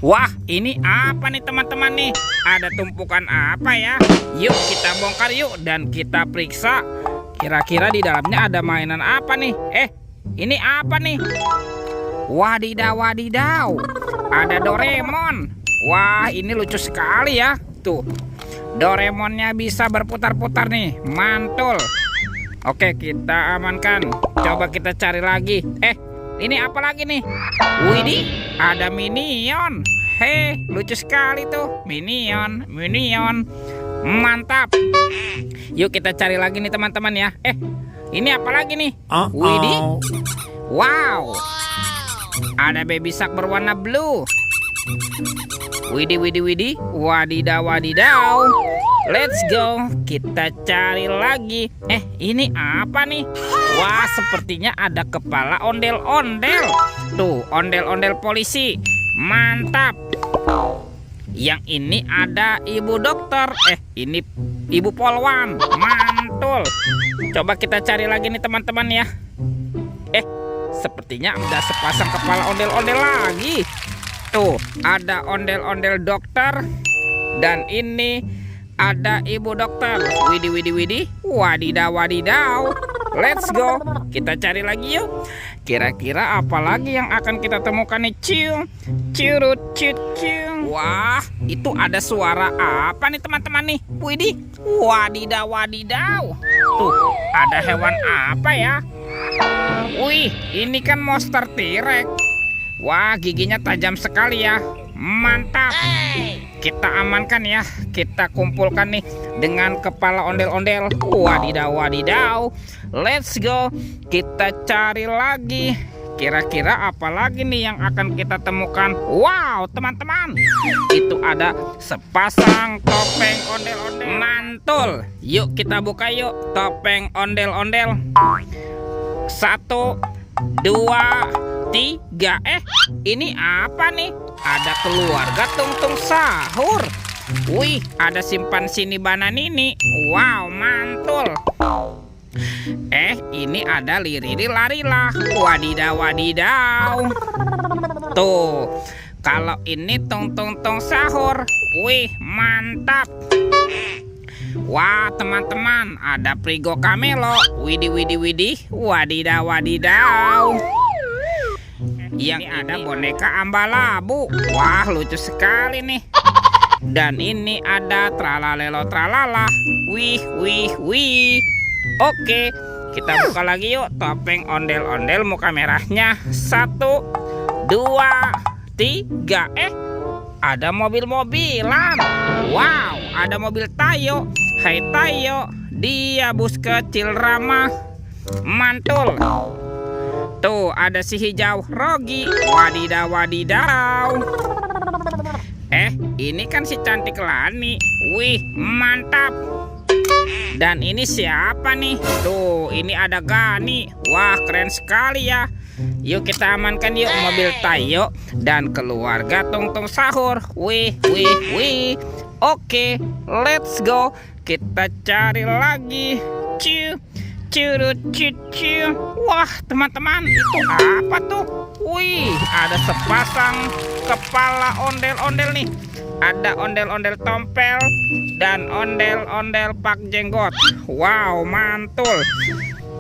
Wah, ini apa nih teman-teman nih? Ada tumpukan apa ya? Yuk kita bongkar yuk dan kita periksa. Kira-kira di dalamnya ada mainan apa nih? Ini apa nih? Wadidaw, wadidaw. Ada Doraemon. Wah, ini lucu sekali ya. Tuh, Doraemonnya bisa berputar-putar nih. Mantul. Oke, kita amankan. Coba kita cari lagi. Ini apa lagi nih? Widih, ada Minion. Lucu sekali tuh. Minion. Mantap. Yuk kita cari lagi nih teman-teman ya. Ini apa lagi nih? Widih. Wow. Ada baby shark berwarna blue. Widih. Wadidaw, wadidaw. Let's go. Kita cari lagi. Ini apa nih? Wah, sepertinya ada kepala ondel-ondel. Tuh, ondel-ondel polisi. Mantap. Yang ini ada ibu dokter. Ini ibu polwan. Mantul. Coba kita cari lagi nih teman-teman ya. Sepertinya ada sepasang kepala ondel-ondel lagi. Tuh, ada ondel-ondel dokter. Dan ini ada ibu dokter. Widih. Wadidaw, wadidaw. Let's go. Kita cari lagi yuk. Kira-kira apa lagi yang akan kita temukan nih? Curut. Wah, itu ada suara apa nih teman-teman nih? Widih. Wadidaw, wadidaw. Tuh, ada hewan apa ya? Wih, ini kan monster T-Rex. Wah, giginya tajam sekali ya. Mantap. Kita amankan ya. Kita kumpulkan nih dengan kepala ondel-ondel. Wadidaw, wadidaw. Let's go. Kita cari lagi. Kira-kira apa lagi nih yang akan kita temukan? Wow, teman-teman. Itu ada sepasang topeng ondel-ondel. Mantul. Yuk kita buka yuk. Topeng ondel-ondel. 1, 2, 3. Ini apa nih? Ada keluarga Tung-Tung Sahur. Wih, ada simpansi Nibana Nini. Wow, mantul. Ini ada Liriri Larila. Wadidaw, wadidaw. Tuh, kalau ini Tung-Tung Sahur. Wih, mantap. Wah, teman-teman, ada Prigo Kamelo. Widih. Wadidaw, wadidaw. Yang ada boneka Ambalabu. Wah, lucu sekali nih. Dan ini ada Tralalelo Tralala. Wih. Oke, kita buka lagi yuk topeng ondel-ondel muka merahnya. 1, 2, 3. Ada mobil-mobilan. Wow, ada mobil Tayo. Hai Tayo, dia bus kecil ramah. Mantul. Tuh, ada si hijau Rogi. Wadidaw, wadidaw. Ini kan si cantik Lani. Wih, mantap. Dan ini siapa nih? Tuh, ini ada Gani. Wah, keren sekali ya. Yuk kita amankan yuk mobil Tayo dan keluarga Tung-Tung Sahur. Wih. Oke, let's go. Kita cari lagi. Curut. Wah, teman-teman, itu apa tuh? Wih, ada sepasang kepala ondel-ondel nih. Ada ondel-ondel tompel dan ondel-ondel pak jenggot. Wow, mantul.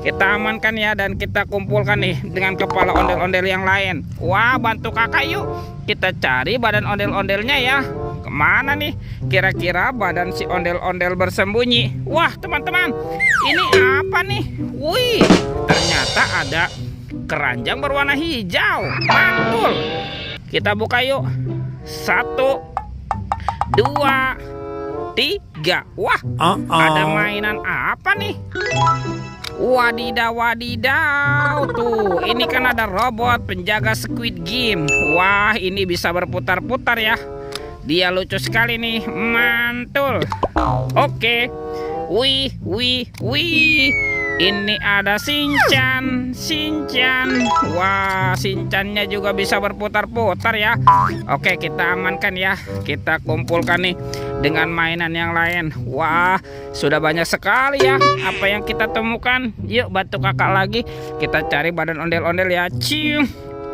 Kita amankan ya dan kita kumpulkan nih dengan kepala ondel-ondel yang lain. Wah, bantu kakak yuk. Kita cari badan ondel-ondelnya ya. Kemana nih? Kira-kira badan si ondel-ondel bersembunyi. Wah, teman-teman, ini apa nih? Wih, ternyata ada keranjang berwarna hijau. Mantul. Kita buka yuk. 1, 2, 3. Wah, ada mainan apa nih? Wadidaw, wadidaw. Tuh, ini kan ada robot penjaga Squid Game. Wah, ini bisa berputar-putar ya. Dia lucu sekali nih. Mantul. Oke. Wih. Ini ada Shinchan. Wah, Shinchannya juga bisa berputar-putar ya. Oke, kita amankan ya. Kita kumpulkan nih dengan mainan yang lain. Wah, sudah banyak sekali ya apa yang kita temukan. Yuk, bantu kakak lagi. Kita cari badan ondel-ondel ya.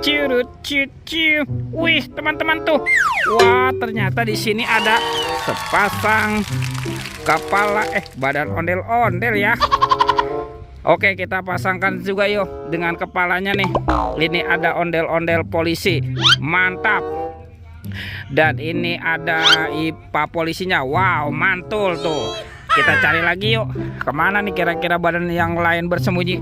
Curut cucu. Wih, teman-teman tuh. Wah, ternyata di sini ada sepasang kepala badan ondel-ondel ya. Oke, kita pasangkan juga yuk dengan kepalanya nih. Ini ada ondel-ondel polisi. Mantap. Dan ini ada IPA polisinya. Wow, mantul tuh. Kita cari lagi yuk. Kemana nih kira-kira badan yang lain bersembunyi?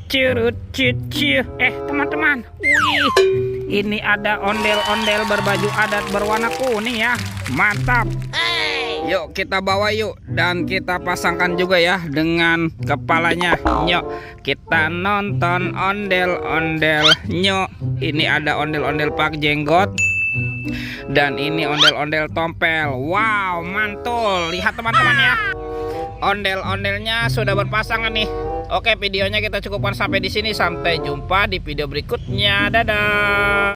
Curut cucu. Teman-teman. Wih, ini ada ondel-ondel berbaju adat berwarna kuning ya. Mantap. Yuk kita bawa yuk. Dan kita pasangkan juga ya dengan kepalanya. Yuk kita nonton ondel-ondel. Yuk, ini ada ondel-ondel pak jenggot. Dan ini ondel-ondel tompel. Wow, mantul. Lihat teman-teman ya. Ondel-ondelnya sudah berpasangan nih. Oke, videonya kita cukupkan sampai di sini. Sampai jumpa di video berikutnya. Dadah.